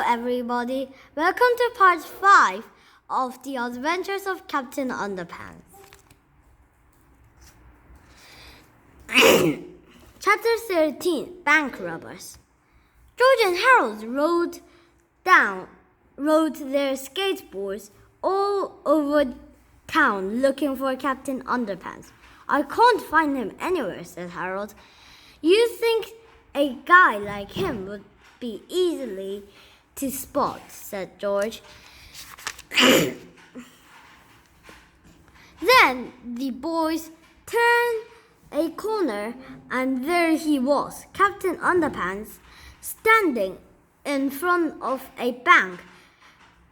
everybody. Welcome to part 5 of the Adventures of Captain Underpants. Chapter 13, Bank Robbers. George and Harold rode their skateboards all over town looking for Captain Underpants. I can't find him anywhere, said Harold. You think a guy like him would be easily to spot, said George. Then the boys turned a corner and there he was, Captain Underpants, standing in front of a bank,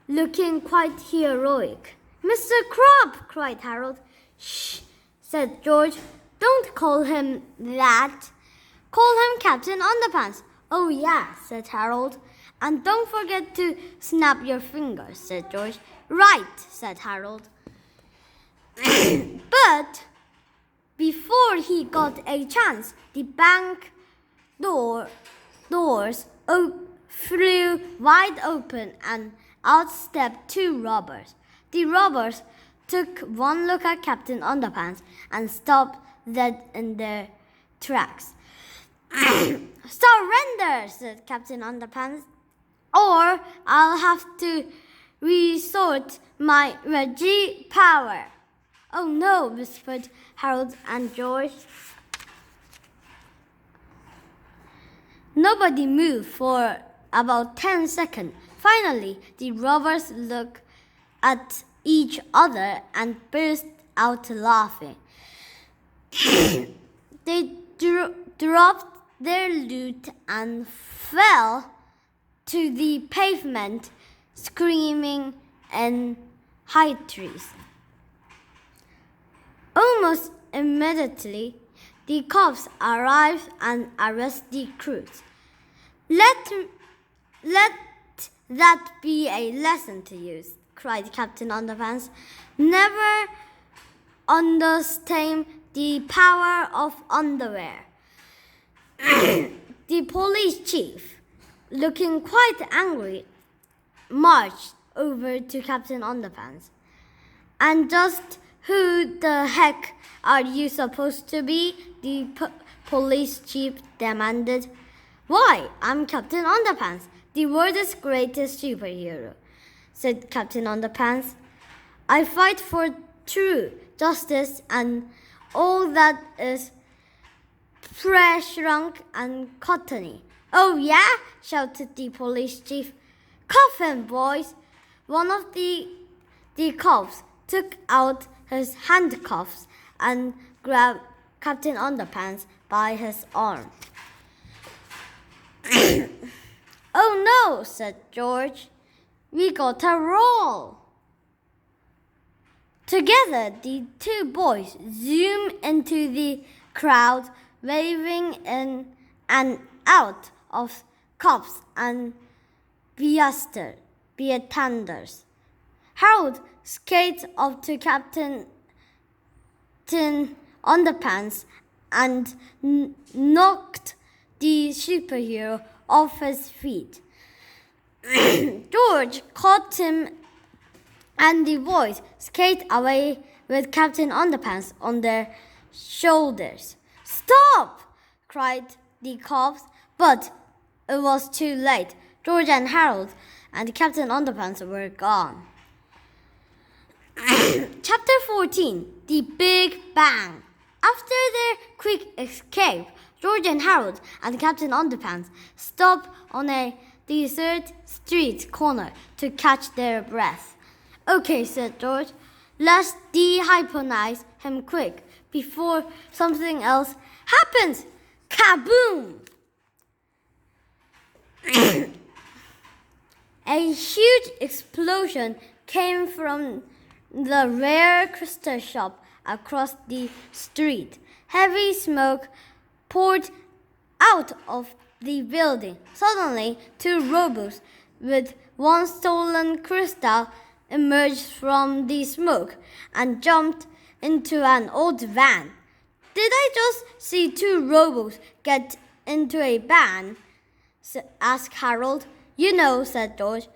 looking quite heroic. Mr. Crab, cried Harold. Shh, said George. Don't call him that. Call him Captain Underpants. Oh, yeah, said Harold. And don't forget to snap your fingers, said George. Right, said Harold. But before he got a chance, the bank doors flew wide open and out stepped two robbers. The robbers took one look at Captain Underpants and stopped dead in their tracks. Surrender, said Captain Underpants, or I'll have to resort my Reggie power. Oh no, whispered Harold and George. Nobody moved for about 10 seconds. Finally, the robbers looked at each other and burst out laughing. They dropped their loot and fell to the pavement, screaming in high trees. Almost immediately, the cops arrived and arrested the crews. Let that be a lesson to you, cried Captain Underpants. Never underestimate the power of underwear. The police chief, looking quite angry, marched over to Captain Underpants. And just who the heck are you supposed to be? The police chief demanded. Why, I'm Captain Underpants, the world's greatest superhero, said Captain Underpants. I fight for truth, justice, and all that is fresh, shrunk, and cottony. Oh, yeah? Shouted the police chief. Cuff him, boys. One of the cops took out his handcuffs and grabbed Captain Underpants by his arm. Oh no, said George. We gotta roll. Together, the two boys zoomed into the crowd, waving in and out of cops and bystanders. Harold skated up to Captain Underpants and knocked the superhero off his feet. George caught him and the boys skated away with Captain Underpants on their shoulders. Stop! Cried the cops, but it was too late. George and Harold and Captain Underpants were gone. Chapter 14, The Big Bang. After their quick escape, George and Harold and Captain Underpants stopped on a desert street corner to catch their breath. Okay, said George, let's dehypnotize him quick before something else happens. Kaboom! A huge explosion came from the rare crystal shop across the street. Heavy smoke poured out of the building. Suddenly, two robots with one stolen crystal emerged from the smoke and jumped into an old van. Did I just see two robots get into a van? asked Harold. You know, said George.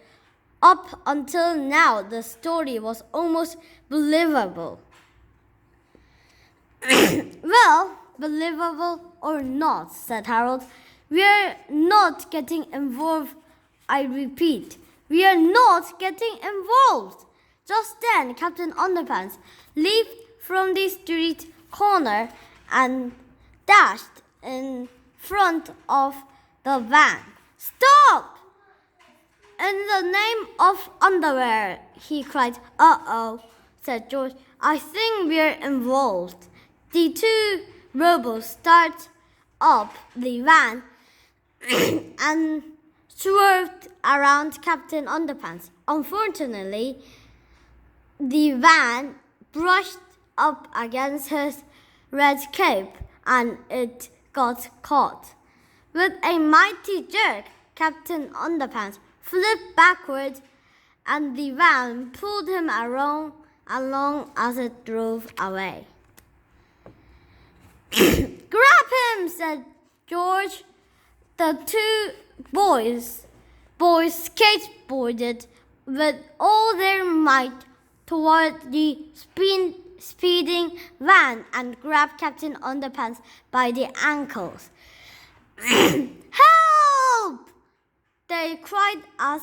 Up until now, the story was almost believable. Well, believable or not, said Harold, we're not getting involved. I repeat, we are not getting involved. Just then, Captain Underpants leaped from the street corner and dashed in front of the van. Stop! In the name of underwear, he cried. Uh-oh, said George. I think we're involved. The two robots started up the van and swerved around Captain Underpants. Unfortunately, the van brushed up against his red cape and it got caught. With a mighty jerk, Captain Underpants flipped backward and the van pulled him along as it drove away. Grab him, said George. The two boys skateboarded with all their might toward the speeding van and grabbed Captain Underpants by the ankles. Help! They cried as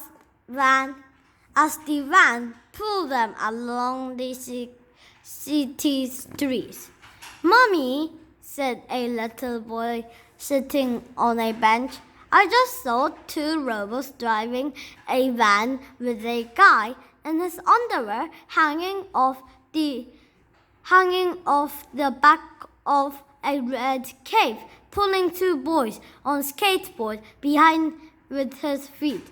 the van pulled them along the city streets. Mommy, said a little boy sitting on a bench, I just saw two robots driving a van with a guy in his underwear hanging off the back of a red cape, pulling two boys on skateboard behind with his feet.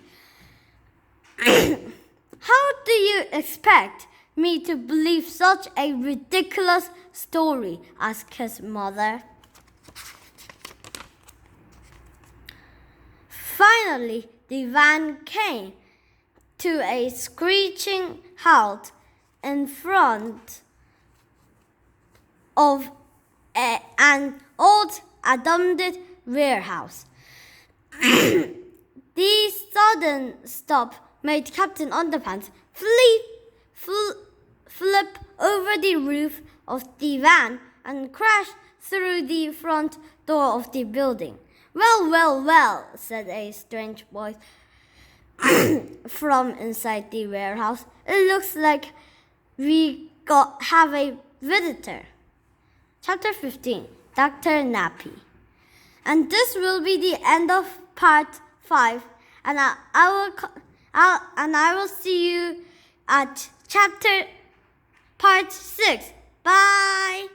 How do you expect me to believe such a ridiculous story? Asked his mother. Finally, the van came to a screeching halt in front of an old abandoned warehouse. The sudden stop made Captain Underpants flip over the roof of the van and crash through the front door of the building. Well, well, well, said a strange voice from inside the warehouse. It looks like we have a visitor. Chapter 15, Dr. Nappy. And this will be the end of part 5, and I will see you at part 6. Bye.